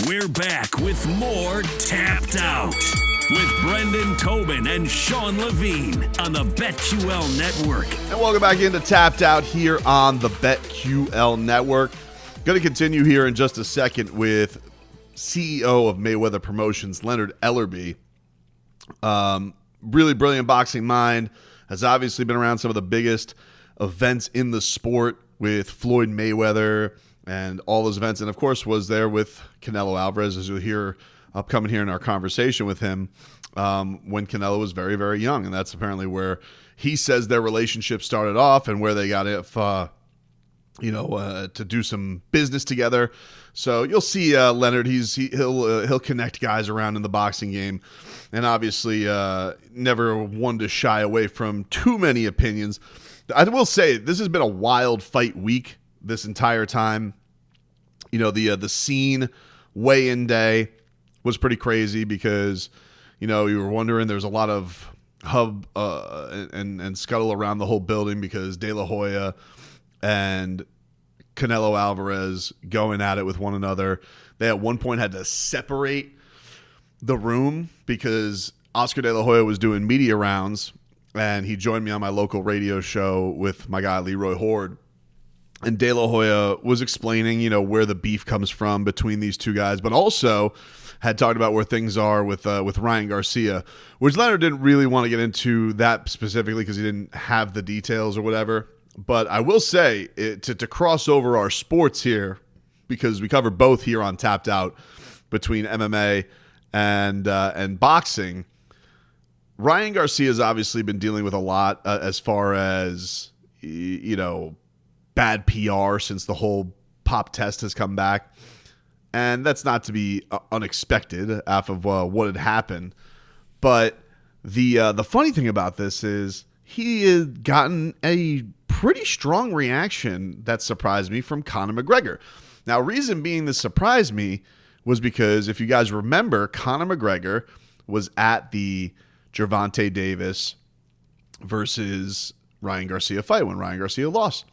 We're back with more Tapped Out with Brendan Tobin and Sean Levine on the BetQL Network. And welcome back into Tapped Out here on the BetQL Network. Going to continue here in just a second with CEO of Mayweather Promotions, Leonard Ellerbe. Really brilliant boxing mind. Has obviously been around some of the biggest events in the sport with Floyd Mayweather and all those events. And, of course, was there with Canelo Alvarez, as you'll hear upcoming here in our conversation with him, when Canelo was very, very young. And that's apparently where he says their relationship started off and where they got it, to do some business together. So you'll see Leonard, he'll connect guys around in the boxing game. And obviously never one to shy away from too many opinions. I will say this has been a wild fight week this entire time. You know, the scene weigh-in day was pretty crazy because, you were wondering, there's a lot of hub and scuttle around the whole building because De La Hoya and Canelo Alvarez going at it with one another. They at one point had to separate the room because Oscar De La Hoya was doing media rounds, and he joined me on my local radio show with my guy Leroy Horde. And De La Hoya was explaining, where the beef comes from between these two guys, but also had talked about where things are with Ryan Garcia, which Leonard didn't really want to get into that specifically because he didn't have the details or whatever. But I will say, to cross over our sports here, because we cover both here on Tapped Out between MMA and boxing, Ryan Garcia has obviously been dealing with a lot as far as, bad PR since the whole pop test has come back. And that's not to be unexpected after what had happened. But the funny thing about this is he had gotten a pretty strong reaction that surprised me from Conor McGregor. Now, reason being this surprised me was because, if you guys remember, Conor McGregor was at the Gervonta Davis versus Ryan Garcia fight when Ryan Garcia lost.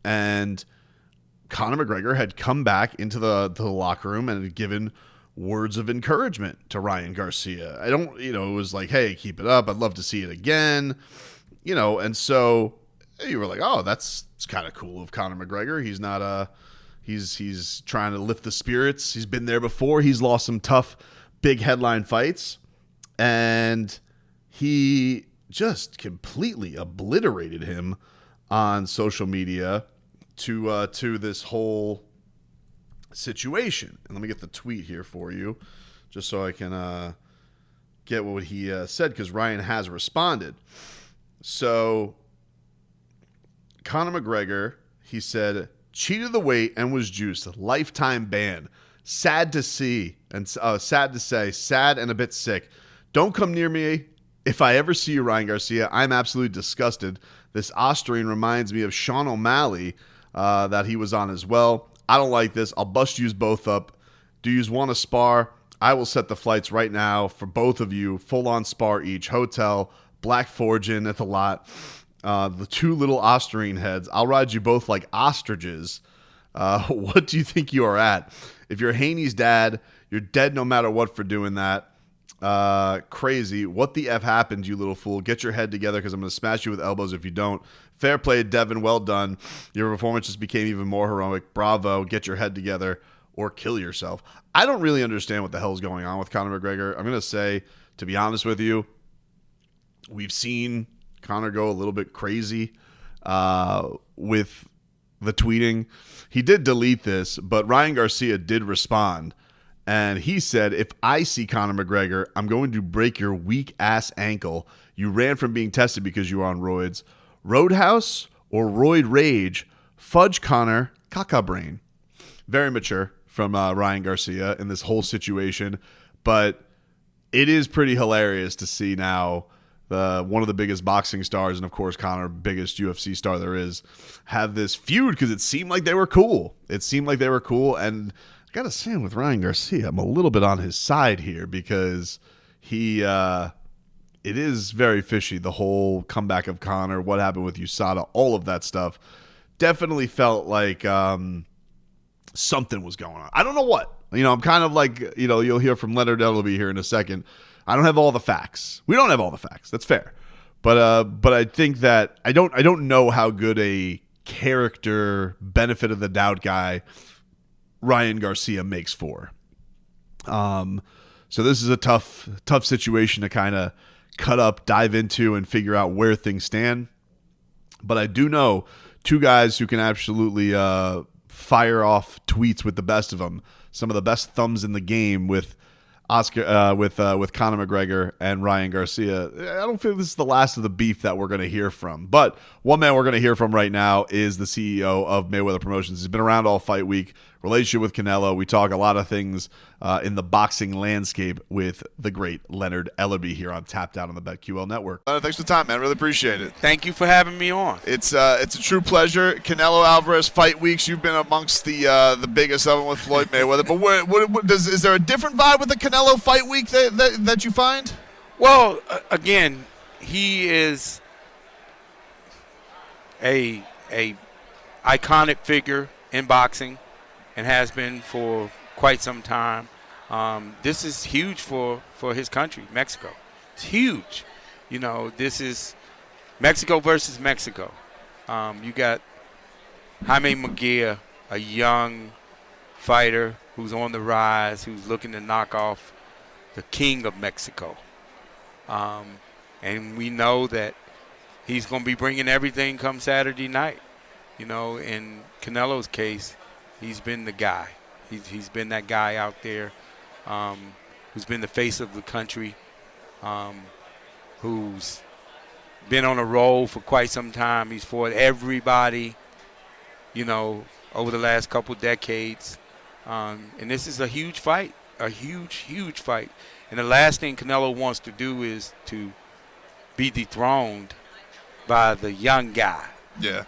And Conor McGregor had come back into the locker room and had given words of encouragement to Ryan Garcia. It was like, hey, keep it up. I'd love to see it again. And so you were like, oh, it's kind of cool of Conor McGregor. He's not he's trying to lift the spirits. He's been there before. He's lost some tough, big headline fights. And he just completely obliterated him on social media to this whole situation. And let me get the tweet here for you just so I can get what he said, because Ryan has responded. So Conor McGregor, he said, cheated the weight and was juiced. Lifetime ban. Sad to see and sad to say. Sad and a bit sick. Don't come near me if I ever see you, Ryan Garcia. I'm absolutely disgusted. This Austrian reminds me of Sean O'Malley that he was on as well. I don't like this. I'll bust yous both up. Do yous want to spar? I will set the flights right now for both of you. Full-on spar each. Hotel, Black Fortune at the lot. The two little Austrian heads. I'll ride you both like ostriches. What do you think you are at? If you're Haney's dad, you're dead no matter what for doing that. Crazy. What the F happened, you little fool? Get your head together, because I'm going to smash you with elbows if you don't. Fair play, Devin. Well done. Your performance just became even more heroic. Bravo. Get your head together or kill yourself. I don't really understand what the hell is going on with Conor McGregor. I'm going to say, to be honest with you, we've seen Conor go a little bit crazy with the tweeting. He did delete this, but Ryan Garcia did respond. And he said, if I see Conor McGregor, I'm going to break your weak-ass ankle. You ran from being tested because you were on roids. Roadhouse or roid rage? Fudge Conor, caca brain. Very mature from Ryan Garcia in this whole situation. But it is pretty hilarious to see now one of the biggest boxing stars, and of course Conor, biggest UFC star there is, have this feud because it seemed like they were cool. And I gotta say, with Ryan Garcia, I'm a little bit on his side here because it is very fishy, the whole comeback of Conor, what happened with USADA, all of that stuff. Definitely felt like something was going on. I don't know what. I'm kind of like, you'll hear from Leonard Ellerbe here in a second. I don't have all the facts. We don't have all the facts. That's fair. But I think that I don't know how good a character benefit of the doubt guy Ryan Garcia makes for. So this is a tough situation to kind of cut up, dive into, and figure out where things stand. But I do know two guys who can absolutely fire off tweets with the best of them. Some of the best thumbs in the game with with Conor McGregor and Ryan Garcia. I don't feel this is the last of the beef that we're going to hear from. But one man we're going to hear from right now is the CEO of Mayweather Promotions. He's been around all fight week. Relationship with Canelo. We talk a lot of things in the boxing landscape with the great Leonard Ellerbe here on Tapped Out on the BetQL Network. Leonard, thanks for the time, man. Really appreciate it. Thank you for having me on. It's a true pleasure. Canelo Alvarez fight weeks. You've been amongst the biggest of them with Floyd Mayweather. But is there a different vibe with the Canelo fight week that you find? Well, again, he is a iconic figure in boxing and has been for quite some time. This is huge for his country, Mexico. It's huge. This is Mexico versus Mexico. You got Jaime Manguia, a young fighter who's on the rise, who's looking to knock off the king of Mexico. And we know that he's going to be bringing everything come Saturday night. In Canelo's case, he's been the guy. He's been that guy out there who's been the face of the country, who's been on a roll for quite some time. He's fought everybody, over the last couple decades. And this is a huge fight, a huge fight. And the last thing Canelo wants to do is to be dethroned by the young guy. Yeah.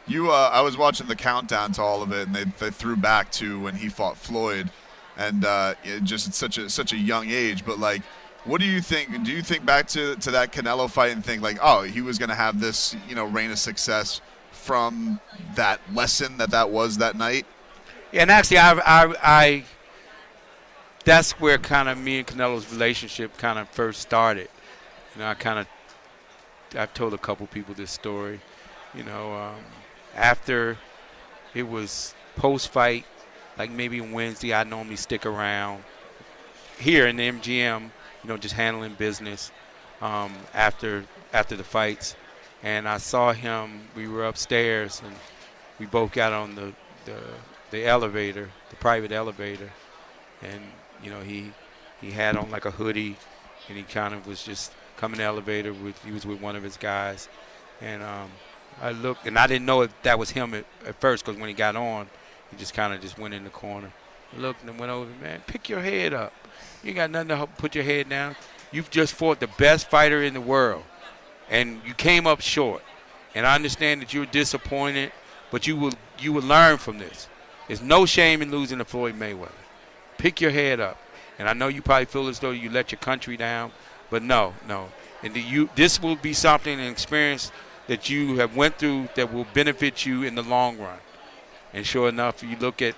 I was watching the countdown to all of it, and they threw back to when he fought Floyd, and just at such a young age. But what do you think? Do you think back to that Canelo fight and think oh, he was going to have this reign of success from that lesson that was that night? Yeah, and actually, I that's where kind of me and Canelo's relationship kind of first started. I've told a couple people this story. After it was post-fight, maybe Wednesday, I normally stick around here in the MGM, just handling business after the fights. And I saw him. We were upstairs, and we both got on the elevator, the private elevator. And, he had on a hoodie, and he kind of was just coming the elevator. He was with one of his guys. And I looked, and I didn't know if that was him at first, because when he got on, he just kind of just went in the corner. I looked and went over, man, pick your head up. You ain't got nothing to put your head down. You've just fought the best fighter in the world, and you came up short. And I understand that you're disappointed, but you will learn from this. There's no shame in losing to Floyd Mayweather. Pick your head up. And I know you probably feel as though you let your country down, but no. And this will be something, an experience that you have went through that will benefit you in the long run. And sure enough, you look at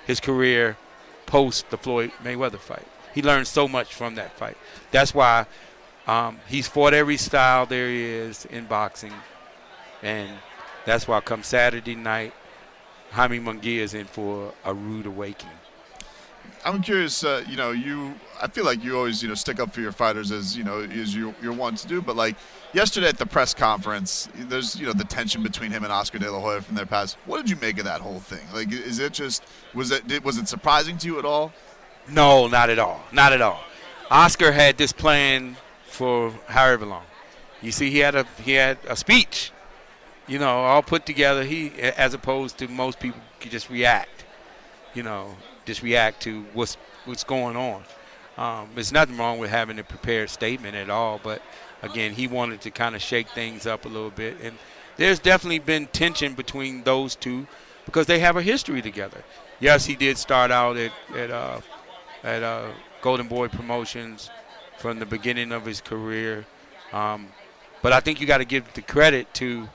his career post the Floyd Mayweather fight. He learned so much from that fight. That's why he's fought every style there is in boxing. And that's why come Saturday night, Jaime Manguia is in for a rude awakening. I'm curious, I feel like you always, stick up for your fighters as you're one to do. But yesterday at the press conference, there's, the tension between him and Oscar De La Hoya from their past. What did you make of that whole thing? Is it just, was it surprising to you at all? No, not at all. Not at all. Oscar had this plan for however long. You see, he had a speech, all put together. As opposed to most people could just react, to what's going on. There's nothing wrong with having a prepared statement at all, but again, he wanted to kind of shake things up a little bit. And there's definitely been tension between those two because they have a history together. Yes, he did start out at Golden Boy Promotions from the beginning of his career. But I think you got to give the credit to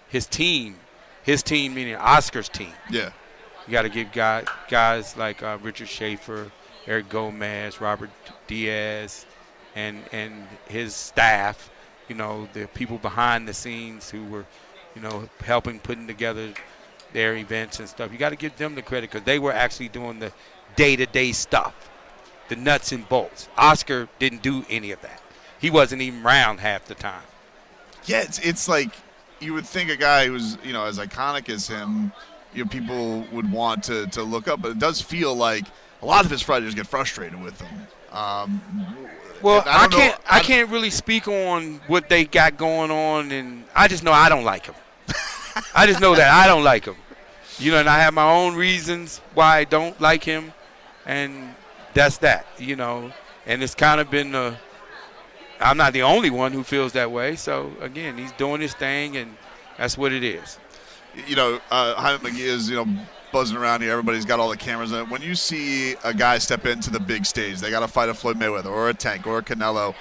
his team meaning Oscar's team. Yeah. You got to give guys like Richard Schaefer, Eric Gomez, Robert Diaz, and his staff, the people behind the scenes who were, helping putting together their events and stuff. You got to give them the credit because they were actually doing the day-to-day stuff, the nuts and bolts. Oscar didn't do any of that. He wasn't even around half the time. Yeah, it's like you would think a guy who's, as iconic as him, people would want to look up, but it does feel like a lot of his fighters get frustrated with him. Well, I can't really speak on what they got going on, and I just know I don't like him. I just know that I don't like him. And I have my own reasons why I don't like him, and that's that, And it's kind of been I'm not the only one who feels that way. So, again, he's doing his thing, and that's what it is. Jaime Manguia is, buzzing around here. Everybody's got all the cameras in it. When you see a guy step into the big stage, they got to fight a Floyd Mayweather or a Tank or a Canelo.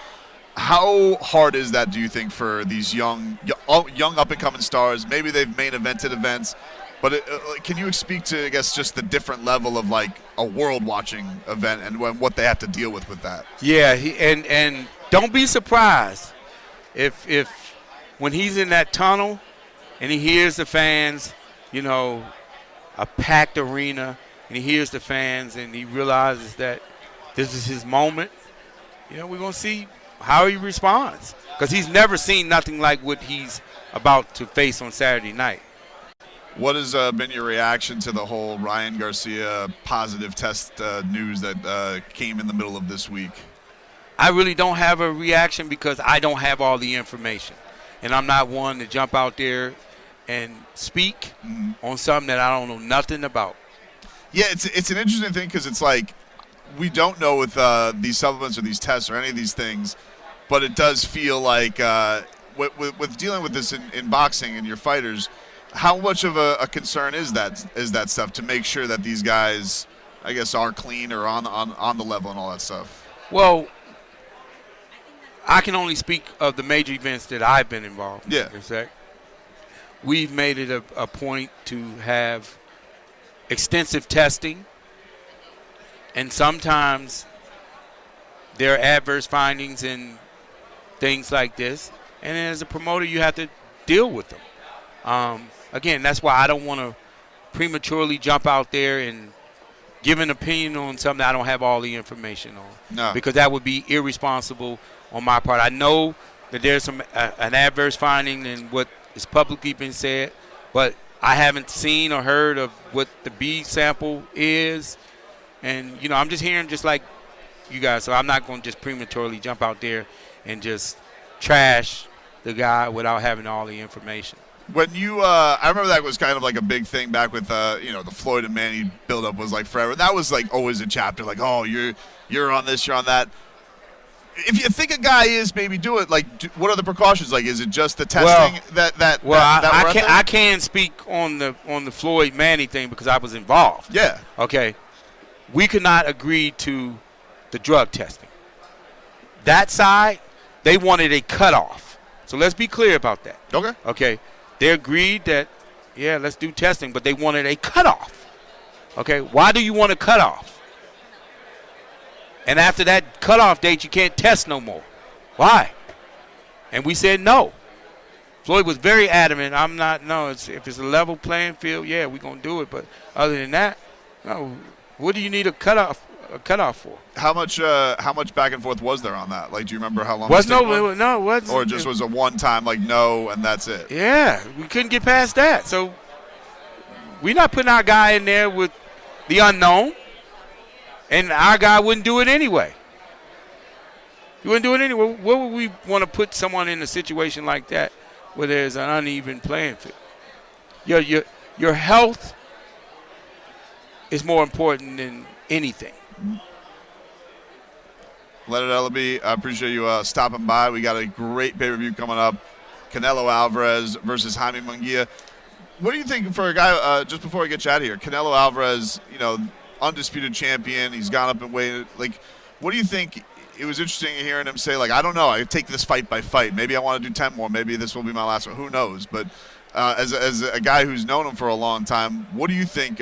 How hard is that, do you think, for these young up-and-coming stars? Maybe they've main evented events, but can you speak to, I guess, just the different level of like a world-watching event and what they have to deal with that? Yeah, and don't be surprised if when he's in that tunnel and he hears the fans, a packed arena, and he hears the fans and he realizes that this is his moment, we're going to see how he responds because he's never seen nothing like what he's about to face on Saturday night. What has been your reaction to the whole Ryan Garcia positive test news that came in the middle of this week? I really don't have a reaction because I don't have all the information. And I'm not one to jump out there and speak on something that I don't know nothing about. Yeah, it's an interesting thing because it's like we don't know with these supplements or these tests or any of these things, but it does feel like with dealing with this in boxing and your fighters, how much of a concern is that stuff to make sure that these guys, I guess, are clean or on the level and all that stuff? Well, I can only speak of the major events that I've been involved in. Yeah. We've made it a point to have extensive testing, and sometimes there are adverse findings and things like this, and as a promoter you have to deal with them. Again, that's why I don't want to prematurely jump out there and give an opinion on something I don't have all the information on. No. Because that would be irresponsible on my part. I know that there's an adverse finding in what is publicly been said, but I haven't seen or heard of what the B sample is. And, I'm just hearing just like you guys, so I'm not going to just prematurely jump out there and just trash the guy without having all the information. When I remember that was kind of like a big thing back with, the Floyd and Manny buildup was like forever. That was like always a chapter, like, oh, you're on this, you're on that. If you think a guy is, maybe do it. Like, what are the precautions? Like, is it just the testing I can't speak on the Floyd Manny thing because I was involved. Yeah. Okay. We could not agree to the drug testing. That side, they wanted a cutoff. So let's be clear about that. Okay. Okay. They agreed that, yeah, let's do testing, but they wanted a cutoff. Okay. Why do you want a cutoff? And after that cutoff date, you can't test no more. Why? And we said no. Floyd was very adamant. If it's a level playing field, yeah, we're going to do it. But other than that, no. What do you need a cutoff for? How much back and forth was there on that? Like, do you remember how long? No, it wasn't. Or just was a one-time, like, no, and that's it? Yeah, we couldn't get past that. So we're not putting our guy in there with the unknown. And our guy wouldn't do it anyway. He wouldn't do it anyway. What would we want to put someone in a situation like that where there's an uneven playing field? Your health is more important than anything. Leonard Ellerbe, I appreciate you stopping by. We got a great pay-per-view coming up. Canelo Alvarez versus Jaime Manguia. What do you think for a guy, just before we get you out of here, Canelo Alvarez, undisputed champion. He's gone up in weight. Like, what do you think? It was interesting hearing him say, like, I don't know. I take this fight by fight. Maybe I want to do 10 more. Maybe this will be my last one. Who knows? But as a guy who's known him for a long time, what do you think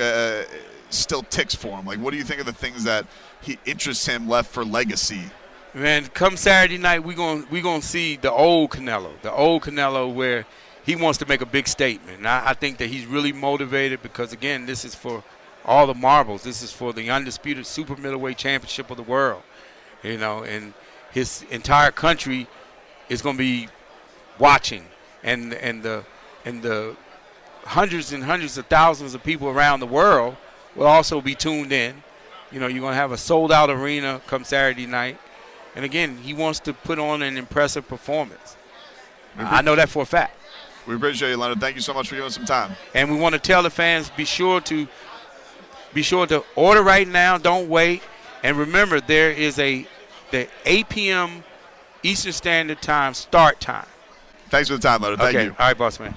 still ticks for him? Like, what do you think are the things that interests him left for legacy? Man, come Saturday night, we gonna see the old Canelo where he wants to make a big statement. And I think that he's really motivated because, again, this is for all the marbles. This is for the undisputed super middleweight championship of the world, and his entire country is going to be watching, and the hundreds and hundreds of thousands of people around the world will also be tuned in. You're going to have a sold-out arena come Saturday night. And, again, he wants to put on an impressive performance. I know that for a fact. We appreciate you, Leonard. Thank you so much for giving us some time. And we want to tell the fans, be sure to order right now. Don't wait. And remember, there is the 8 p.m. Eastern Standard Time start time. Thanks for the time, Leonard. Thank you. All right, boss man.